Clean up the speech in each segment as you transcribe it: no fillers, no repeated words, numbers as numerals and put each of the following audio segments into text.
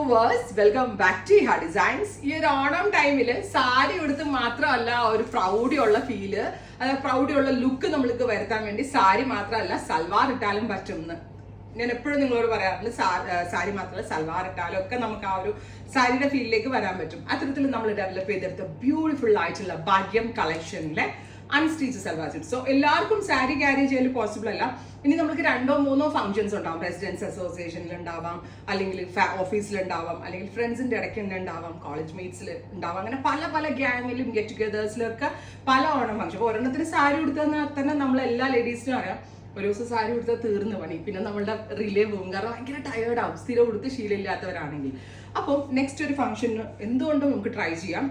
Viewers, welcome back to ഹാ designs. ഈ ഒരു ഓണം ടൈമില് സാരി എടുത്ത് മാത്രമല്ല ഒരു പ്രൗഢിയുള്ള ഫീല്, അതായത് പ്രൗഢിയുള്ള ലുക്ക് നമ്മൾക്ക് വരുത്താൻ വേണ്ടി സാരി മാത്രമല്ല സൽവാർ ഇട്ടാലും പറ്റുമെന്ന് ഞാൻ എപ്പോഴും നിങ്ങളോട് പറയാറുണ്ട്. സാരി മാത്രമല്ല സൽവാർ ഇട്ടാലും ഒക്കെ നമുക്ക് ആ ഒരു സാരിയുടെ ഫീലിലേക്ക് വരാൻ പറ്റും. അത്തരത്തിൽ നമ്മൾ ഡെവലപ്പ് ചെയ്തെടുത്ത ബ്യൂട്ടിഫുൾ ആയിട്ടുള്ള ഭാഗ്യം കളക്ഷനിലെ അൺസ്റ്റിച്ച് സൽവാർ സെറ്റ്. സോ എല്ലാവർക്കും സാരി ക്യാരി ചെയ്യൽ പോസിബിൾ അല്ല. ഇനി നമുക്ക് 2-3 ഫംഗ്ഷൻസ് ഉണ്ടാവും. റെസിഡൻസ് അസോസിയേഷനിൽ ഉണ്ടാവാം, അല്ലെങ്കിൽ ഓഫീസിലുണ്ടാവാം, അല്ലെങ്കിൽ ഫ്രണ്ട്സിന്റെ ഇടയ്ക്ക് തന്നെ ഉണ്ടാവാം, കോളേജ് മീറ്റ്സിൽ ഉണ്ടാവാം. അങ്ങനെ പല പല ഗ്യാങ്ങിലും ഗെറ്റ് ടുഗദേഴ്സിലൊക്കെ പല ഓണം ഫംഗ്ഷൻ. ഒരെണ്ണത്തിന് സാരി ഉടുത്തെന്നാൽ തന്നെ നമ്മൾ എല്ലാ ലേഡീസിനും അറിയാം, ഒരു ദിവസം സാരി ഉടുത്താൽ തീർന്നു പണി. പിന്നെ നമ്മളുടെ റിലേ പോകും, കാരണം ഭയങ്കര ടയേർഡാവും സ്ഥിരം ഉടുത്ത് ശീലമില്ലാത്തവരാണെങ്കിൽ. അപ്പം നെക്സ്റ്റ് ഒരു ഫംഗ്ഷന് എന്തുകൊണ്ടും നമുക്ക് ട്രൈ ചെയ്യാം.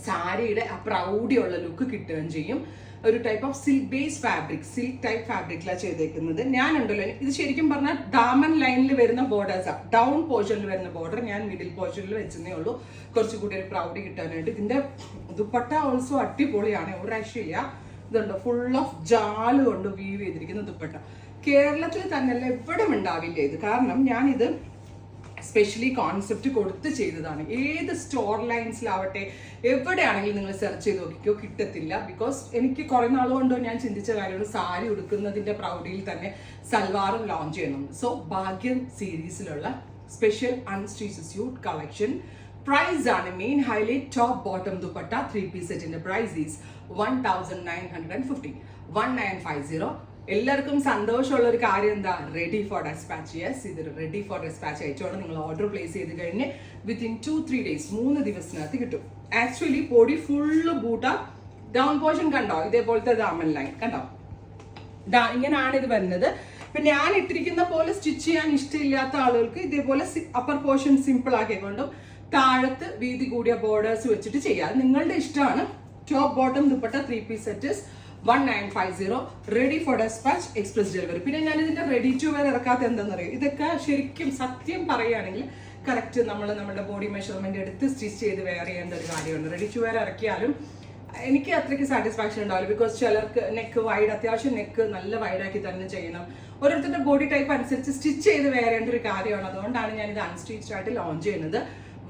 സാരിയുടെ ആ പ്രൗഢിയുള്ള ലുക്ക് കിട്ടുകയും ചെയ്യും. ഒരു type of silk base fabric, silk type ഫാബ്രിക്കിലാണ് ചെയ്തേക്കുന്നത്. ഞാനുണ്ടല്ലോ, ഇത് ശരിക്കും പറഞ്ഞാൽ ദാമൻ ലൈനിൽ വരുന്ന ബോർഡേഴ്സാണ്. ഡൗൺ പോർഷനിൽ വരുന്ന ബോർഡർ ഞാൻ മിഡിൽ പോർഷനിൽ വെച്ചതേ ഉള്ളൂ, കുറച്ചുകൂടി ഒരു പ്രൗഢി കിട്ടാനായിട്ട്. ഇതിന്റെ ദുപ്പട്ട ഓൾസോ അടിപൊളിയാണ്, ഒരു രക്ഷയില്ല. ഇതുണ്ട്, ഫുൾ ഓഫ് ജാല് കൊണ്ട് വീവ് ചെയ്തിരിക്കുന്ന ദുപ്പട്ട. കേരളത്തിൽ തന്നെയല്ല എവിടെയും ഉണ്ടാവില്ല ഇത്, കാരണം ഞാനിത് സ്പെഷ്യലി കോൺസെപ്റ്റ് കൊടുത്ത് ചെയ്തതാണ്. ഏത് സ്റ്റോർ ലൈൻസിലാവട്ടെ എവിടെയാണെങ്കിലും നിങ്ങൾ സെർച്ച് ചെയ്ത് നോക്കിക്കോ, കിട്ടത്തില്ല. ബിക്കോസ് എനിക്ക് കുറെ നാളുകൊണ്ടോ ഞാൻ ചിന്തിച്ച കാര്യമാണ് സാരി ഉടുക്കുന്നതിന്റെ പ്രൗഢിയിൽ തന്നെ സൽവാറും ലോഞ്ച് ചെയ്യണം. സോ ഭാഗ്യം സീരീസിലുള്ള special unstitch suit collection price ആണ് main highlight. Top bottom dupatta 3-piece സെറ്റിന്റെ പ്രൈസ് ഈസ് 1950, 1950. എല്ലാവർക്കും സന്തോഷമുള്ള ഒരു കാര്യം എന്താ, റെഡി ഫോർ ഡെസ്പാച്ച്. യെസ്, ഇതൊരു റെഡി ഫോർ ഡെസ്പാച്ച് അയച്ചോണ്ട് നിങ്ങൾ ഓർഡർ പ്ലേസ് ചെയ്ത് കഴിഞ്ഞ് വിത്തിൻ 2-3 days 3 ദിവസത്തിനകത്ത് കിട്ടും. ആക്ച്വലി ബോഡി ഫുള്ള് ബൂട്ട, ഡൗൺ പോർഷൻ കണ്ടോ, ഇതേപോലത്തെ ദാമൻ ലൈൻ കണ്ടോ, ഇങ്ങനെയാണ് ഇത് വരുന്നത്. ഇപ്പൊ ഞാൻ ഇട്ടിരിക്കുന്ന പോലെ സ്റ്റിച്ച് ചെയ്യാൻ ഇഷ്ടമില്ലാത്ത ആളുകൾക്ക് ഇതേപോലെ അപ്പർ പോർഷൻ സിമ്പിൾ ആക്കിക്കൊണ്ടും താഴത്ത് വീതി കൂടിയ ബോർഡേഴ്സ് വെച്ചിട്ട് ചെയ്യാം, നിങ്ങളുടെ ഇഷ്ടമാണ്. Top bottom dupatta 3-piece set 1950, ready for dispatch, express delivery. പിന്നെ ഞാൻ ഇതിന്റെ റെഡി ടു വെയർ ഇറക്കാത്ത എന്താണെന്നറിയാം, ഇതൊക്കെ ശരിക്കും സത്യം പറയുകയാണെങ്കിൽ കറക്റ്റ് നമ്മുടെ ബോഡി മെഷർമെന്റ് എടുത്ത് സ്റ്റിച്ച് ചെയ്ത് വെയർ ചെയ്യേണ്ട ഒരു കാര്യമുണ്ട്. റെഡി ടു വെയർ ഇറക്കിയാലും എനിക്ക് അത്രയ്ക്ക് സാറ്റിസ്ഫാക്ഷൻ ഉണ്ടാവില്ല. ബിക്കോസ് ചിലർക്ക് നെക്ക് വൈഡ്, അത്യാവശ്യം നെക്ക് നല്ല വൈഡാക്കി തന്നെ ചെയ്യണം. ഓരോരുത്തരുടെ ബോഡി ടൈപ്പ് അനുസരിച്ച് സ്റ്റിച്ച് ചെയ്ത് വെയർ ചെയ്യേണ്ട ഒരു കാര്യമാണ്. അതുകൊണ്ടാണ് ഞാൻ ഇത് അൺസ്റ്റിച്ച്ഡ് ആയിട്ട് ലോഞ്ച് ചെയ്യുന്നത്.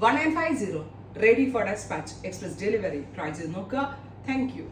1950, ready for dispatch, express delivery. Try ചെയ്ത് നോക്കുക. Thank U.